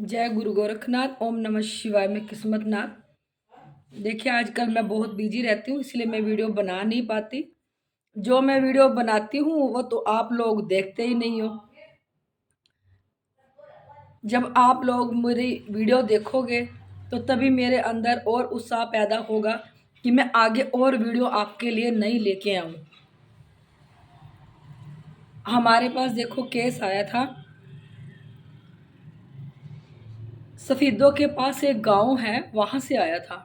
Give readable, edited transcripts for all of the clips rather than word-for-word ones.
जय गुरु गोरखनाथ। ओम नमः शिवाय। मैं किस्मत नाथ। देखिए, आजकल मैं बहुत बिजी रहती हूँ, इसलिए मैं वीडियो बना नहीं पाती। जो मैं वीडियो बनाती हूँ वो तो आप लोग देखते ही नहीं हो। जब आप लोग मेरी वीडियो देखोगे तो तभी मेरे अंदर और उत्साह पैदा होगा कि मैं आगे और वीडियो आपके लिए नई लेके आऊँ। हमारे पास देखो केस आया था, सफीदों के पास एक गांव है, वहाँ से आया था।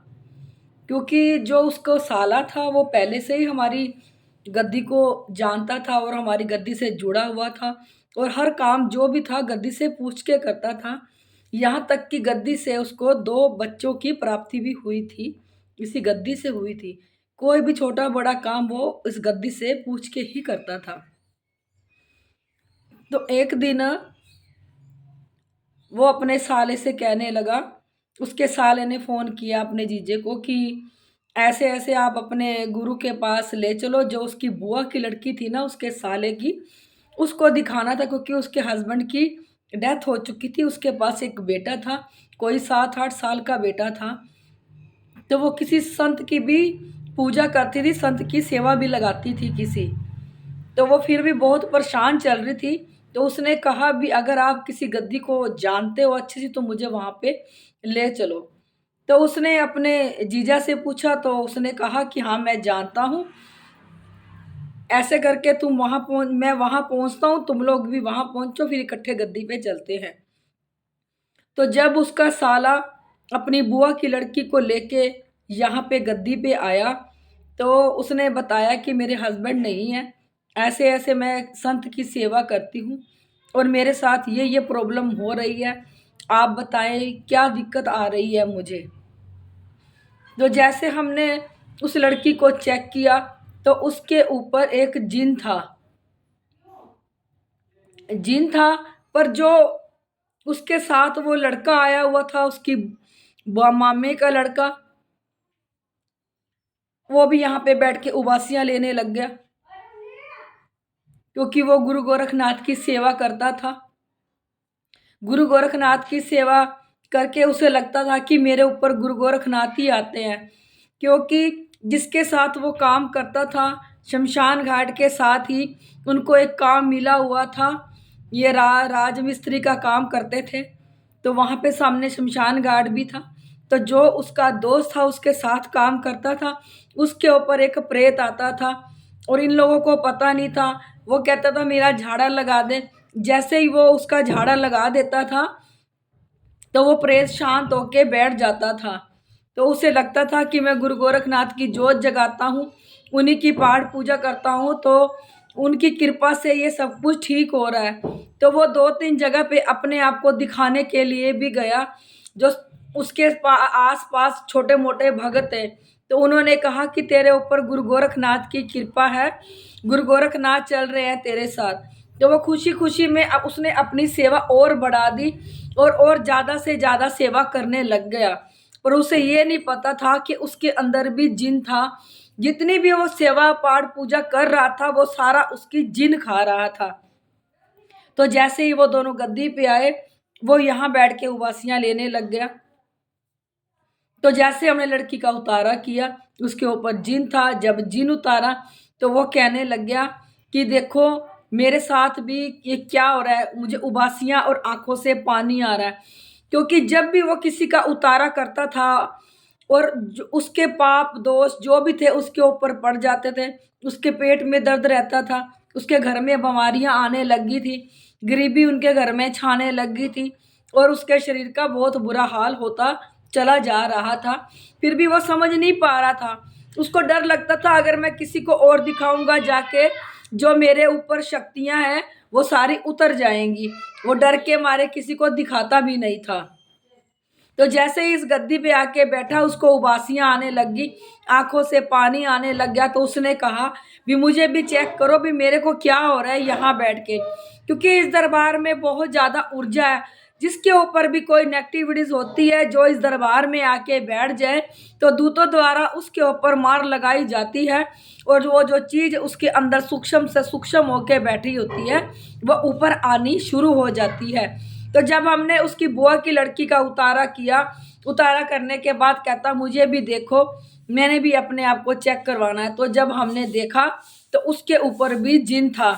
क्योंकि जो उसको साला था वो पहले से ही हमारी गद्दी को जानता था और हमारी गद्दी से जुड़ा हुआ था, और हर काम जो भी था गद्दी से पूछ के करता था। यहाँ तक कि गद्दी से उसको 2 बच्चों की प्राप्ति भी हुई थी, इसी गद्दी से हुई थी। कोई भी छोटा बड़ा काम वो इस गद्दी से पूछ के ही करता था। तो एक दिन वो अपने साले से कहने लगा, उसके साले ने फ़ोन किया अपने जीजे को कि ऐसे ऐसे आप अपने गुरु के पास ले चलो, जो उसकी बुआ की लड़की थी ना, उसके साले की, उसको दिखाना था। क्योंकि उसके हस्बैंड की डेथ हो चुकी थी, उसके पास एक बेटा था, कोई 7-8 साल का बेटा था। तो वो किसी संत की भी पूजा करती थी, संत की सेवा भी लगाती थी किसी। तो वो फिर भी बहुत परेशान चल रही थी। तो उसने कहा भी अगर आप किसी गद्दी को जानते हो अच्छे से तो मुझे वहाँ पे ले चलो। तो उसने अपने जीजा से पूछा तो उसने कहा कि हाँ मैं जानता हूँ, ऐसे करके तुम वहाँ पहुँच, मैं वहाँ पहुँचता हूँ, तुम लोग भी वहाँ पहुँचो, फिर इकट्ठे गद्दी पे चलते हैं। तो जब उसका साला अपनी बुआ की लड़की को लेके यहाँ पे गद्दी पे आया तो उसने बताया कि मेरे हस्बैंड नहीं है, ऐसे ऐसे मैं संत की सेवा करती हूँ और मेरे साथ ये प्रॉब्लम हो रही है, आप बताएं क्या दिक्कत आ रही है मुझे। तो जैसे हमने उस लड़की को चेक किया तो उसके ऊपर एक जिन था। पर जो उसके साथ वो लड़का आया हुआ था, उसकी मामे का लड़का, वो भी यहाँ पे बैठ के उबासियां लेने लग गया। क्योंकि वो गुरु गोरखनाथ की सेवा करता था। गुरु गोरखनाथ की सेवा करके उसे लगता था कि मेरे ऊपर गुरु गोरखनाथ ही आते हैं। क्योंकि जिसके साथ वो काम करता था, शमशान घाट के साथ ही उनको एक काम मिला हुआ था। ये राजमिस्त्री का काम करते थे, तो वहाँ पे सामने शमशान घाट भी था। तो जो उसका दोस्त था उसके साथ काम करता था, उसके ऊपर एक प्रेत आता था और इन लोगों को पता नहीं था। वो कहता था मेरा झाड़ा लगा दे। जैसे ही वो उसका झाड़ा लगा देता था तो वो प्रेत शांत होके बैठ जाता था। तो उसे लगता था कि मैं गुरु गोरखनाथ की जोत जगाता हूँ, उन्हीं की पाठ पूजा करता हूँ, तो उनकी कृपा से ये सब कुछ ठीक हो रहा है। तो वो 2-3 जगह पे अपने आप को दिखाने के लिए भी गया। जो उसके आस पास छोटे मोटे भगत हैं, तो उन्होंने कहा कि तेरे ऊपर गुरु गोरखनाथ की कृपा है, गुरु गोरखनाथ चल रहे हैं तेरे साथ। तो वो खुशी खुशी में अब उसने अपनी सेवा और बढ़ा दी और ज़्यादा से ज़्यादा सेवा करने लग गया। पर उसे ये नहीं पता था कि उसके अंदर भी जिन था। जितनी भी वो सेवा पाठ पूजा कर रहा था वो सारा उसकी जिन खा रहा था। तो जैसे ही वो दोनों गद्दी पे आए, वो यहाँ बैठ के उबासियां लेने लग गया। तो जैसे हमने लड़की का उतारा किया, उसके ऊपर जिन था। जब जिन उतारा तो वो कहने लग गया कि देखो मेरे साथ भी ये क्या हो रहा है, मुझे उबासियां और आंखों से पानी आ रहा है। क्योंकि जब भी वो किसी का उतारा करता था और उसके पाप दोष जो भी थे उसके ऊपर पड़ जाते थे, उसके पेट में दर्द रहता था, उसके घर में बीमारियां आने लगी थी, गरीबी उनके घर में छाने लगी थी और उसके शरीर का बहुत बुरा हाल होता चला जा रहा था। फिर भी वो समझ नहीं पा रहा था। उसको डर लगता था अगर मैं किसी को और दिखाऊंगा जाके, जो मेरे ऊपर शक्तियां हैं वो सारी उतर जाएंगी। वो डर के मारे किसी को दिखाता भी नहीं था। तो जैसे ही इस गद्दी पे आके बैठा उसको उबासियां आने लगी, आंखों से पानी आने लग गया। तो उसने कहा भी मुझे भी चेक करो भी मेरे को क्या हो रहा है यहाँ बैठ के। क्योंकि इस दरबार में बहुत ज़्यादा ऊर्जा है, जिसके ऊपर भी कोई नेगेटिविटीज होती है, जो इस दरबार में आके बैठ जाए तो दूतों द्वारा उसके ऊपर मार लगाई जाती है। और वो जो चीज़ उसके अंदर सूक्ष्म से सूक्ष्म होके बैठी होती है वह ऊपर आनी शुरू हो जाती है। तो जब हमने उसकी बुआ की लड़की का उतारा किया, उतारा करने के बाद कहता मुझे भी देखो, मैंने भी अपने आप को चेक करवाना है। तो जब हमने देखा तो उसके ऊपर भी जिन था।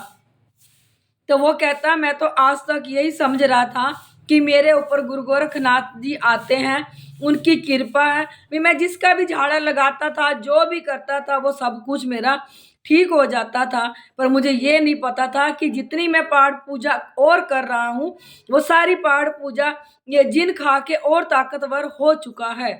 तो वो कहता मैं तो आज तक यही समझ रहा था कि मेरे ऊपर गुरु गोरखनाथ जी आते हैं, उनकी कृपा है। मैं जिसका भी झाड़ा लगाता था, जो भी करता था, वो सब कुछ मेरा ठीक हो जाता था। पर मुझे ये नहीं पता था कि जितनी मैं पाठ पूजा और कर रहा हूँ, वो सारी पाठ पूजा ये जिन खा के और ताकतवर हो चुका है।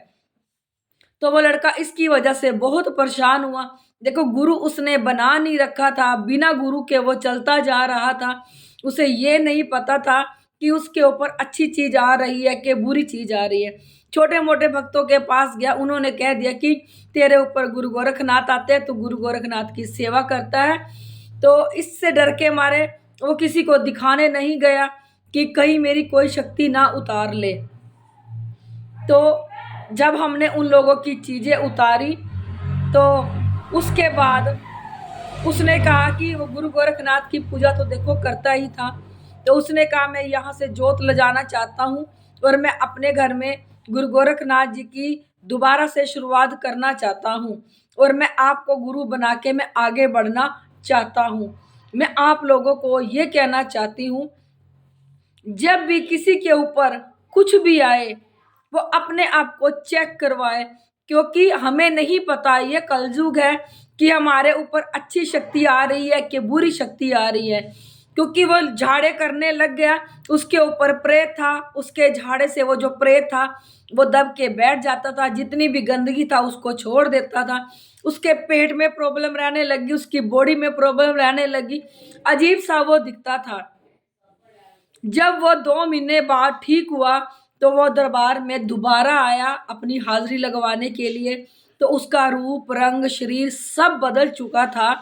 तो वो लड़का इसकी वजह से बहुत परेशान हुआ। देखो, गुरु उसने बना नहीं रखा था, बिना गुरु के वो चलता जा रहा था। उसे ये नहीं पता था कि उसके ऊपर अच्छी चीज आ रही है कि बुरी चीज आ रही है। छोटे मोटे भक्तों के पास गया, उन्होंने कह दिया कि तेरे ऊपर गुरु गोरखनाथ आते हैं, तो गुरु गोरखनाथ की सेवा करता है। तो इससे डर के मारे वो किसी को दिखाने नहीं गया कि कहीं मेरी कोई शक्ति ना उतार ले। तो जब हमने उन लोगों की चीज़ें उतारी, तो उसके बाद उसने कहा कि वो गुरु गोरखनाथ की पूजा तो देखो करता ही था। तो उसने कहा मैं यहाँ से जोत ले जाना चाहता हूँ और मैं अपने घर में गुरु गोरखनाथ जी की दोबारा से शुरुआत करना चाहता हूँ, और मैं आपको गुरु बना के मैं आगे बढ़ना चाहता हूँ। मैं आप लोगों को ये कहना चाहती हूँ, जब भी किसी के ऊपर कुछ भी आए, वो अपने आप को चेक करवाए, क्योंकि हमें नहीं पता, ये कलयुग है, कि हमारे ऊपर अच्छी शक्ति आ रही है कि बुरी शक्ति आ रही है। क्योंकि वो झाड़े करने लग गया, उसके ऊपर प्रेत था, उसके झाड़े से वो जो प्रेत था वो दब के बैठ जाता था, जितनी भी गंदगी था उसको छोड़ देता था। उसके पेट में प्रॉब्लम रहने लगी, उसकी बॉडी में प्रॉब्लम रहने लगी, अजीब सा वो दिखता था। जब वो 2 महीने बाद ठीक हुआ, तो वो दरबार में दोबारा आया अपनी हाजिरी लगवाने के लिए। तो उसका रूप रंग शरीर सब बदल चुका था,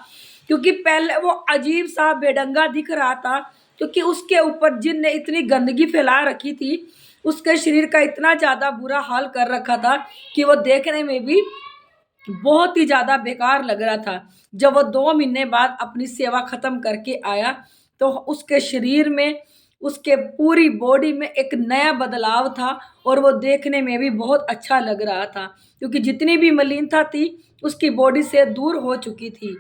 क्योंकि पहले वो अजीब सा बेढंगा दिख रहा था, क्योंकि उसके ऊपर जिन ने इतनी गंदगी फैला रखी थी, उसके शरीर का इतना ज़्यादा बुरा हाल कर रखा था कि वो देखने में भी बहुत ही ज़्यादा बेकार लग रहा था। जब वो 2 महीने बाद अपनी सेवा खत्म करके आया, तो उसके शरीर में, उसके पूरी बॉडी में एक नया बदलाव था, और वो देखने में भी बहुत अच्छा लग रहा था, क्योंकि जितनी भी मलिनता थी उसकी बॉडी से दूर हो चुकी थी।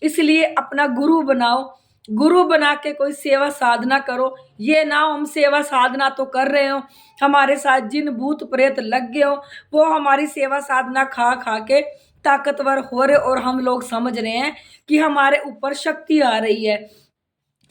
इसलिए अपना गुरु बनाओ, गुरु बना के कोई सेवा साधना करो। ये ना हो हम सेवा साधना तो कर रहे हो, हमारे साथ जिन भूत प्रेत लग गए हो, वो हमारी सेवा साधना खा खा के ताकतवर हो रहे, और हम लोग समझ रहे हैं कि हमारे ऊपर शक्ति आ रही है।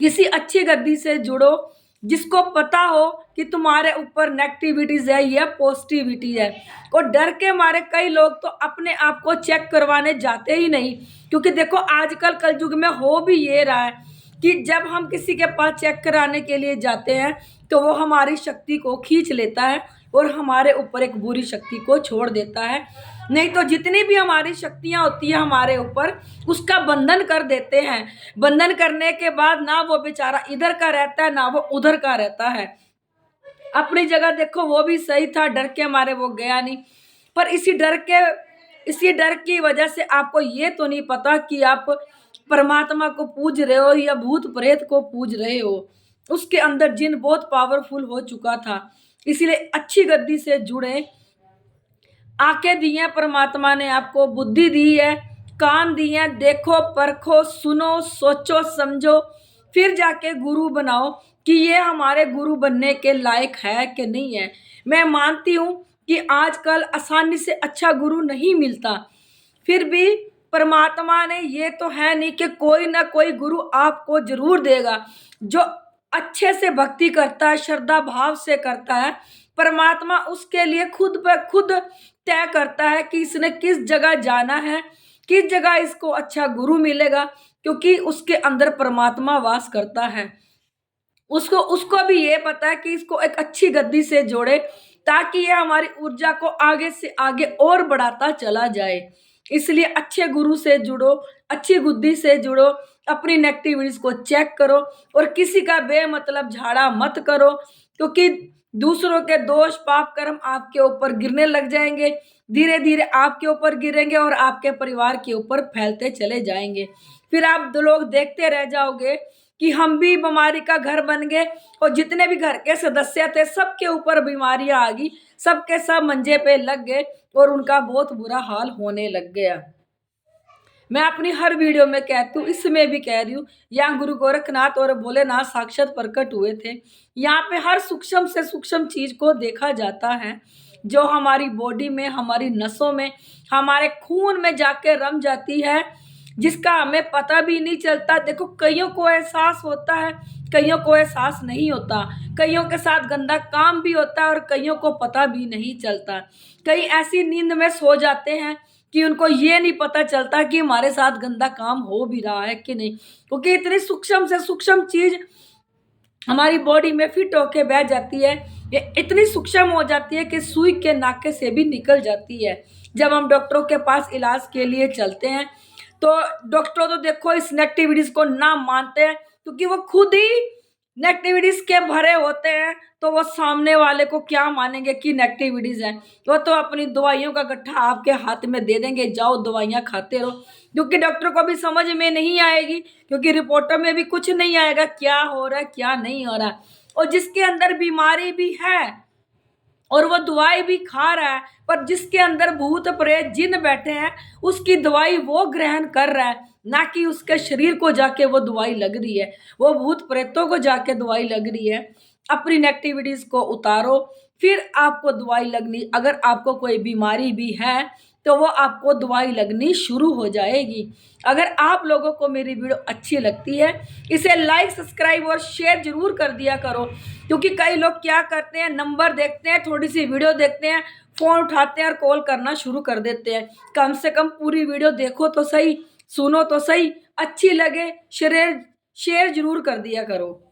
किसी अच्छी गद्दी से जुड़ो, जिसको पता हो कि तुम्हारे ऊपर नेगेटिविटीज है या पॉजिटिविटी है। और डर के मारे कई लोग तो अपने आप को चेक करवाने जाते ही नहीं, क्योंकि देखो आजकल कलयुग में हो भी ये रहा है कि जब हम किसी के पास चेक कराने के लिए जाते हैं, तो वो हमारी शक्ति को खींच लेता है और हमारे ऊपर एक बुरी शक्ति को छोड़ देता है। नहीं तो जितनी भी हमारी शक्तियां होती है हमारे ऊपर, उसका बंधन कर देते हैं। बंधन करने के बाद ना वो बेचारा इधर का रहता है, ना वो उधर का रहता है। अपनी जगह देखो वो भी सही था, डर के मारे वो गया नहीं। पर इसी डर की वजह से आपको ये तो नहीं पता कि आप परमात्मा को पूज रहे हो या भूत प्रेत को पूज रहे हो। उसके अंदर जिन बहुत पावरफुल हो चुका था। इसलिए अच्छी गद्दी से जुड़े, आंखें दी हैं परमात्मा ने, आपको बुद्धि दी है, कान दिए हैं, देखो परखो सुनो सोचो समझो, फिर जाके गुरु बनाओ कि ये हमारे गुरु बनने के लायक है कि नहीं है। मैं मानती हूँ कि आजकल आसानी से अच्छा गुरु नहीं मिलता, फिर भी परमात्मा ने ये तो है नहीं कि कोई ना कोई गुरु आपको जरूर देगा। जो अच्छे से भक्ति करता है, श्रद्धा भाव से करता है, परमात्मा उसके लिए खुद ब खुद तय करता है कि इसने किस जगह जाना है, किस जगह इसको अच्छा गुरु मिलेगा, क्योंकि उसके अंदर परमात्मा वास करता है। उसको उसको भी ये पता है कि इसको एक अच्छी गद्दी से जोड़े, ताकि ये हमारी ऊर्जा को आगे से आगे और बढ़ाता चला जाए। इसलिए अच्छे गुरु से जुड़ो, अच्छी बुद्धि से जुड़ो, अपनी नेगेटिविटीज को चेक करो, और किसी का बेमतलब झाड़ा मत करो, क्योंकि दूसरों के दोष पाप कर्म आपके ऊपर गिरने लग जाएंगे। धीरे धीरे आपके ऊपर गिरेंगे और आपके परिवार के ऊपर फैलते चले जाएंगे। फिर आप दो लोग देखते रह जाओगे कि हम भी बीमारी का घर बन गए और जितने भी घर के सदस्य थे सबके ऊपर बीमारियां आ गई, सबके सब मंजे पे लग गए और उनका बहुत बुरा हाल होने लग गया। मैं अपनी हर वीडियो में कहती हूँ, इसमें भी कह रही हूँ, यहाँ गुरु गोरखनाथ और भोलेनाथ साक्षात प्रकट हुए थे। यहाँ पे हर सूक्ष्म से सूक्ष्म चीज को देखा जाता है, जो हमारी बॉडी में, हमारी नसों में, हमारे खून में जाके रम जाती है, जिसका हमें पता भी नहीं चलता। देखो, कईयों को एहसास होता है, कईयों को एहसास नहीं होता, कईयों के साथ गंदा काम भी होता है और कईयों को पता भी नहीं चलता। कई ऐसी नींद में सो जाते हैं कि उनको ये नहीं पता चलता कि हमारे साथ गंदा काम हो भी रहा है कि नहीं, क्योंकि इतनी सूक्ष्म से सूक्ष्म चीज हमारी बॉडी में फिट होके बैठ जाती है। ये इतनी सूक्ष्म हो जाती है कि सुई के नाके से भी निकल जाती है। जब हम डॉक्टरों के पास इलाज के लिए चलते हैं तो डॉक्टर तो देखो इस नेगेटिविटीज को ना मानते हैं, क्योंकि वो खुद ही नेगेटिविटीज के भरे होते हैं, तो वो सामने वाले को क्या मानेंगे कि नेगेटिविटीज है। वो तो अपनी दवाइयों का गट्ठा आपके हाथ में दे देंगे, जाओ दवाइयां खाते रहो, क्योंकि डॉक्टर को भी समझ में नहीं आएगी, क्योंकि रिपोर्टों में भी कुछ नहीं आएगा क्या हो रहा है क्या नहीं हो रहा है। और जिसके अंदर बीमारी भी है और वो दवाई भी खा रहा है, पर जिसके अंदर भूत प्रेत जिन बैठे हैं उसकी दवाई वो ग्रहण कर रहा है, ना कि उसके शरीर को जाके वो दवाई लग रही है, वो भूत प्रेतों को जाके दवाई लग रही है। अपनी नेगेटिविटीज को उतारो, फिर आपको दवाई लगनी, अगर आपको कोई बीमारी भी है तो वो आपको दवाई लगनी शुरू हो जाएगी। अगर आप लोगों को मेरी वीडियो अच्छी लगती है, इसे लाइक, सब्सक्राइब और शेयर जरूर कर दिया करो, क्योंकि कई लोग क्या करते हैं, नंबर देखते हैं, थोड़ी सी वीडियो देखते हैं, फोन उठाते हैं और कॉल करना शुरू कर देते हैं। कम से कम पूरी वीडियो देखो तो सही, सुनो तो सही, अच्छी लगे शेयर जरूर कर दिया करो।